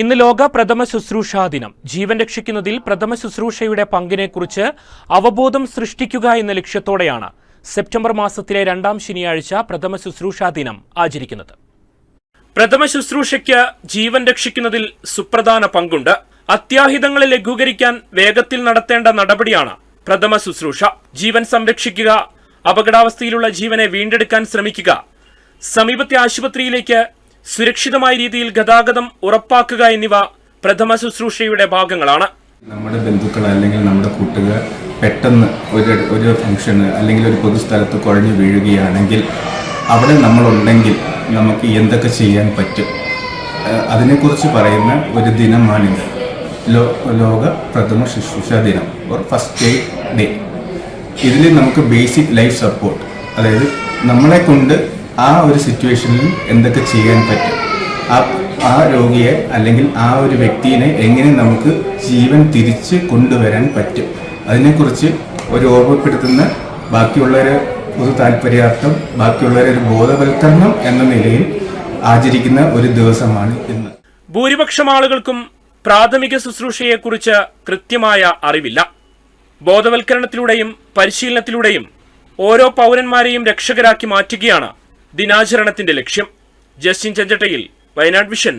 ഇന്ന് ലോക പ്രഥമ ശുശ്രൂഷാ ദിനം. ജീവൻ രക്ഷിക്കുന്നതിൽ പ്രഥമ ശുശ്രൂഷയുടെ പങ്കിനെക്കുറിച്ച് അവബോധം സൃഷ്ടിക്കുക എന്ന ലക്ഷ്യത്തോടെയാണ് സെപ്റ്റംബർ മാസത്തിലെ 2ാം ശനിയാഴ്ച പ്രഥമ ശുശ്രൂഷാ ദിനം ആചരിക്കുന്നത്. പ്രഥമ ശുശ്രൂഷയ്ക്ക് ജീവൻ രക്ഷിക്കുന്നതിൽ സുപ്രധാന പങ്കുണ്ട്. അത്യാഹിതങ്ങളെ ലഘൂകരിക്കാൻ വേഗത്തിൽ നടത്തേണ്ട നടപടിയാണ് പ്രഥമ ശുശ്രൂഷ. ജീവൻ സംരക്ഷിക്കുക, അപകടാവസ്ഥയിലുള്ള ജീവനെ വീണ്ടെടുക്കാൻ ശ്രമിക്കുക, സമീപത്തെ ആശുപത്രിയിലേക്ക് സുരക്ഷിതമായ രീതിയിൽ ഗതാഗതം ഉറപ്പാക്കുക എന്നിവ പ്രഥമ ശുശ്രൂഷയുടെ ഭാഗങ്ങളാണ്. നമ്മുടെ ബന്ധുക്കൾ അല്ലെങ്കിൽ നമ്മുടെ കൂട്ടുകാർ പെട്ടെന്ന് ഒരു ഫംഗ്ഷന് അല്ലെങ്കിൽ ഒരു പൊതുസ്ഥലത്ത് കുഴഞ്ഞു വീഴുകയാണെങ്കിൽ അവിടെ നമ്മളുണ്ടെങ്കിൽ നമുക്ക് എന്തൊക്കെ ചെയ്യാൻ പറ്റും, അതിനെക്കുറിച്ച് പറയുന്ന ഒരു ദിനമാണിത്. ലോക പ്രഥമ ശുശ്രൂഷ ദിനം ഓർ ഫസ്റ്റ് എയ്ഡ് ഡേ. ഇതിൽ നമുക്ക് ബേസിക് ലൈഫ് സപ്പോർട്ട്, അതായത് നമ്മളെ കൊണ്ട് ആ ഒരു സിറ്റുവേഷനിൽ എന്തൊക്കെ ചെയ്യാൻ പറ്റും, ആ രോഗിയെ അല്ലെങ്കിൽ ആ ഒരു വ്യക്തിയെ എങ്ങനെ നമുക്ക് ജീവൻ തിരിച്ച് കൊണ്ടുവരാൻ പറ്റും, അതിനെക്കുറിച്ച് ഒരു ഓർമ്മപ്പെടുത്തുന്ന, ബാക്കിയുള്ളവരെ പൊതു താല്പര്യാർത്ഥം ബാക്കിയുള്ളവരെ ഒരു ബോധവൽക്കരണം എന്ന നിലയിൽ ആചരിക്കുന്ന ഒരു ദിവസമാണ് ഇന്ന്. ഭൂരിപക്ഷം ആളുകൾക്കും പ്രാഥമിക ശുശ്രൂഷയെക്കുറിച്ച് കൃത്യമായ അറിവില്ല. ബോധവൽക്കരണത്തിലൂടെയും പരിശീലനത്തിലൂടെയും ഓരോ പൗരന്മാരെയും രക്ഷകരാക്കി മാറ്റുകയാണ് ദിനാചരണത്തിന്റെ ലക്ഷ്യം. Justin Chenchattayil, Wayanad vision.